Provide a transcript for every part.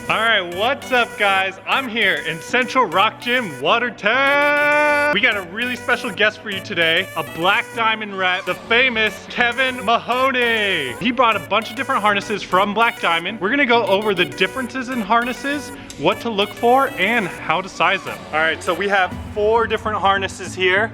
All right, what's up guys? I'm here in Central Rock Gym Watertown. We got a really special guest for you today, a Black Diamond rep, the famous Kevin Mahoney. He brought a bunch of different harnesses from Black Diamond. We're gonna go over the differences in harnesses, what to look for, and how to size them. All right, so we have 4 different harnesses here.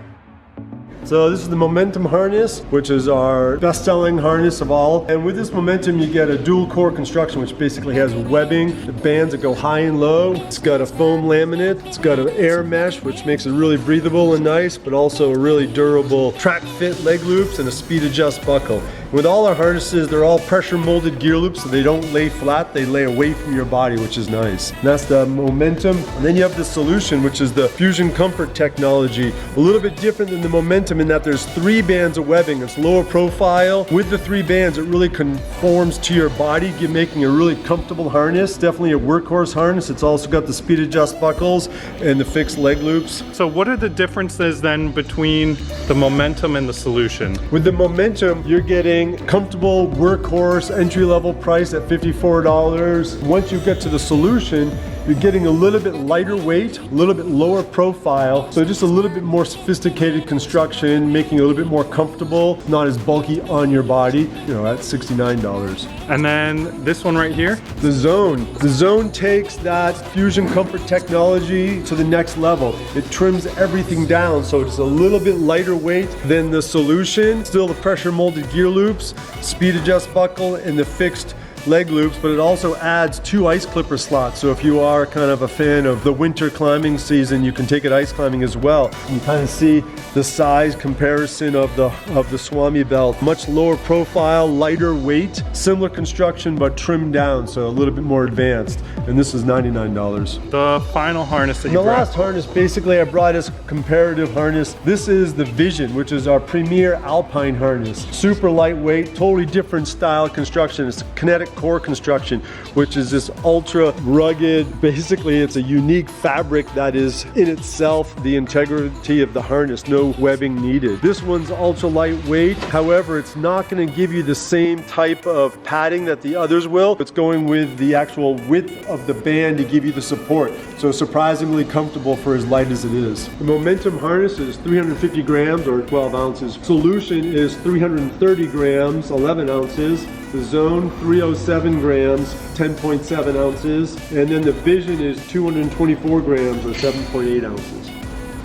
So this is the Momentum harness, which is our best-selling harness of all. And with this Momentum, you get a dual core construction, which basically has webbing, the bands that go high and low. It's got a foam laminate. It's got an air mesh, which makes it really breathable and nice, but also a really durable track fit leg loops and a speed adjust buckle. With all our harnesses, they're all pressure molded gear loops, so they don't lay flat, they lay away from your body, which is nice. And that's the Momentum. And then you have the Solution, which is the Fusion Comfort technology. A little bit different than the Momentum in that there's 3 bands of webbing. It's lower profile. With the 3 bands, it really conforms to your body, making a really comfortable harness. Definitely a workhorse harness. It's also got the speed adjust buckles and the fixed leg loops. So what are the differences then between the Momentum and the Solution? With the Momentum, you're getting comfortable workhorse entry-level price at $54. Once you get to the Solution, you're getting a little bit lighter weight, a little bit lower profile, so just a little bit more sophisticated construction, making it a little bit more comfortable, not as bulky on your body, at $69. And then this one right here? The Zone. The Zone takes that Fusion Comfort technology to the next level. It trims everything down, so it's a little bit lighter weight than the Solution. Still the pressure molded gear loops, speed adjust buckle, and the fixed leg loops, but it also adds 2 ice clipper slots. So if you are kind of a fan of the winter climbing season, you can take it ice climbing as well. You kind of see the size comparison of the Swami belt. Much lower profile, lighter weight, similar construction, but trimmed down, so a little bit more advanced. And this is $99. The final harness that you brought. The last harness, basically I brought as comparative harness. This is the Vision, which is our premier alpine harness. Super lightweight, totally different style construction. It's kinetic core construction, which is this ultra rugged, basically it's a unique fabric that is in itself the integrity of the harness, no webbing needed. This one's ultra lightweight, however it's not going to give you the same type of padding that the others will. It's going with the actual width of the band to give you the support, so surprisingly comfortable for as light as it is. The Momentum harness is 350 grams or 12 ounces. Solution is 330 grams, 11 ounces. The Zone, 307 grams, 10.7 ounces. And then the Vision is 224 grams or 7.8 ounces.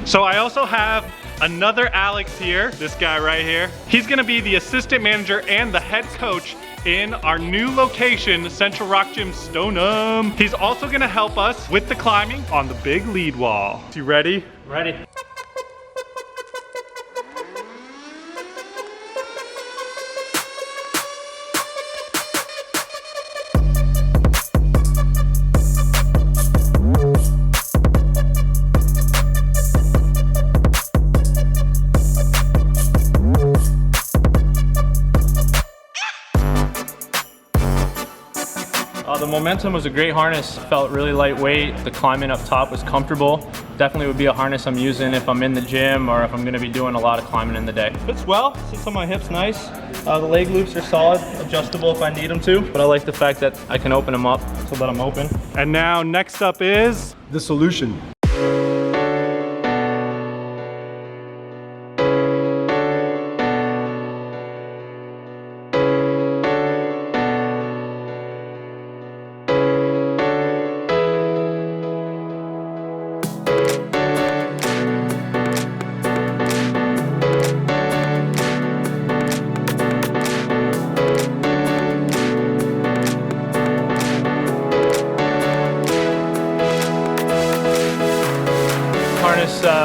So I also have another Alex here, this guy right here. He's gonna be the assistant manager and the head coach in our new location, Central Rock Gym Stoneham. He's also gonna help us with the climbing on the big lead wall. You ready? Ready. The Momentum was a great harness, felt really lightweight. The climbing up top was comfortable. Definitely would be a harness I'm using if I'm in the gym or if I'm gonna be doing a lot of climbing in the day. Fits well, sits on my hips nice. The leg loops are solid, adjustable if I need them to, but I like the fact that I can open them up so that I'm open. And now next up is The Solution.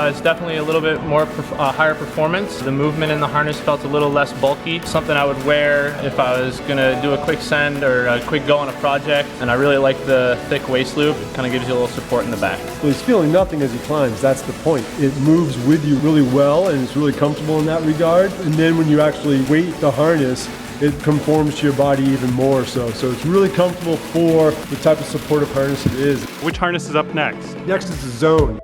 It's definitely a little bit more higher performance. The movement in the harness felt a little less bulky. Something I would wear if I was gonna do a quick send or a quick go on a project. And I really like the thick waist loop. It kind of gives you a little support in the back. Well, he's feeling nothing as he climbs. That's the point. It moves with you really well and it's really comfortable in that regard. And then when you actually weight the harness, it conforms to your body even more so. So it's really comfortable for the type of supportive harness it is. Which harness is up next? Next is the Zone.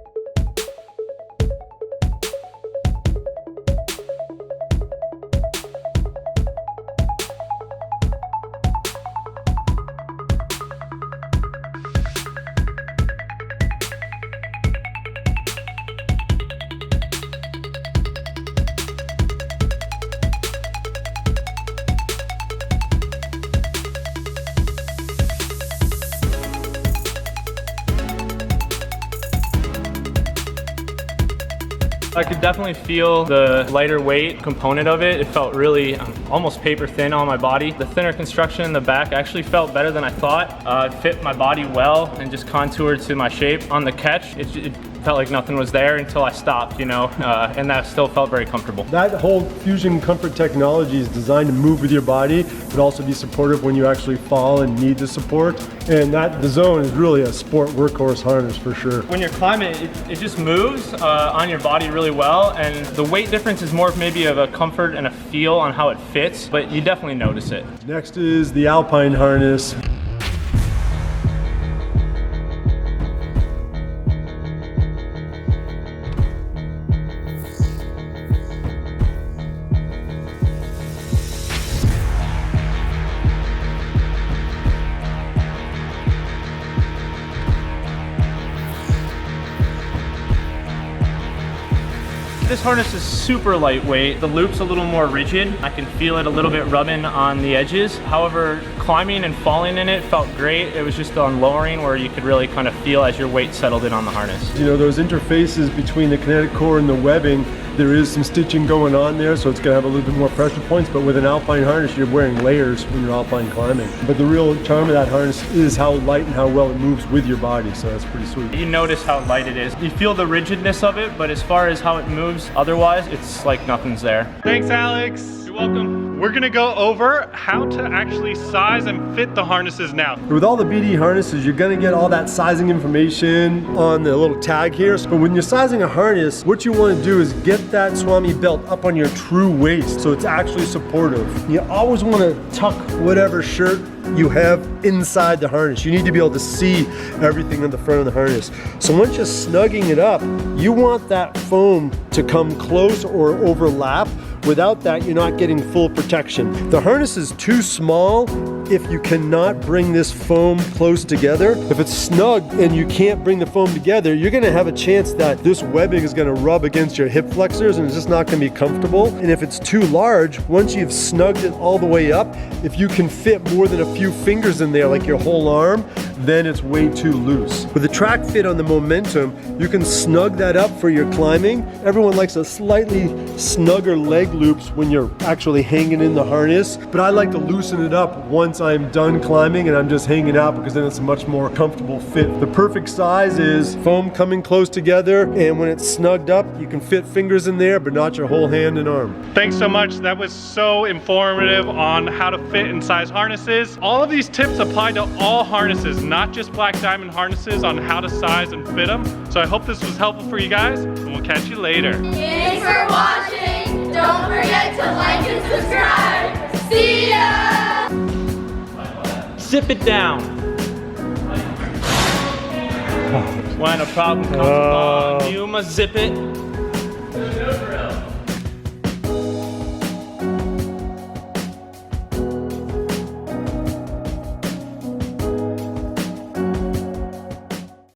I could definitely feel the lighter weight component of it. It felt really almost paper thin on my body. The thinner construction in the back actually felt better than I thought. It fit my body well and just contoured to my shape. On the catch, it felt like nothing was there until I stopped, you know, and that still felt very comfortable. That whole Fusion Comfort technology is designed to move with your body, but also be supportive when you actually fall and need the support. And the Zone is really a sport workhorse harness for sure. When you're climbing, it just moves on your body really well, and the weight difference is more maybe of a comfort and a feel on how it fits, but you definitely notice it. Next is the Alpine harness. This harness is super lightweight. The loop's a little more rigid. I can feel it a little bit rubbing on the edges. However, climbing and falling in it felt great. It was just on lowering where you could really kind of feel as your weight settled in on the harness. You know, those interfaces between the kinetic core and the webbing, there is some stitching going on there, so it's going to have a little bit more pressure points, but with an Alpine harness, you're wearing layers when you're Alpine climbing. But the real charm of that harness is how light and how well it moves with your body, so that's pretty sweet. You notice how light it is. You feel the rigidness of it, but as far as how it moves otherwise, it's like nothing's there. Thanks, Alex. You're welcome. We're gonna go over how to actually size and fit the harnesses now. With all the BD harnesses, you're gonna get all that sizing information on the little tag here. But when you're sizing a harness, what you wanna do is get that Swami belt up on your true waist so it's actually supportive. You always wanna tuck whatever shirt you have inside the harness. You need to be able to see everything on the front of the harness. So once you're snugging it up, you want that foam to come close or overlap. Without that, you're not getting full protection. The harness is too small if you cannot bring this foam close together. If it's snug and you can't bring the foam together, you're gonna have a chance that this webbing is gonna rub against your hip flexors and it's just not gonna be comfortable. And if it's too large, once you've snugged it all the way up, if you can fit more than a few fingers in there, like your whole arm, then it's way too loose. With the track fit on the Momentum, you can snug that up for your climbing. Everyone likes a slightly snugger leg loops when you're actually hanging in the harness, but I like to loosen it up once I'm done climbing and I'm just hanging out, because then it's a much more comfortable fit. The perfect size is foam coming close together, and when it's snugged up, you can fit fingers in there, but not your whole hand and arm. Thanks so much. That was so informative on how to fit and size harnesses. All of these tips apply to all harnesses, not just Black Diamond harnesses, on how to size and fit them. So I hope this was helpful for you guys, and we'll catch you later. Thanks for watching. Don't forget to like and subscribe. See ya! Zip it down. When a problem comes along, you must zip it.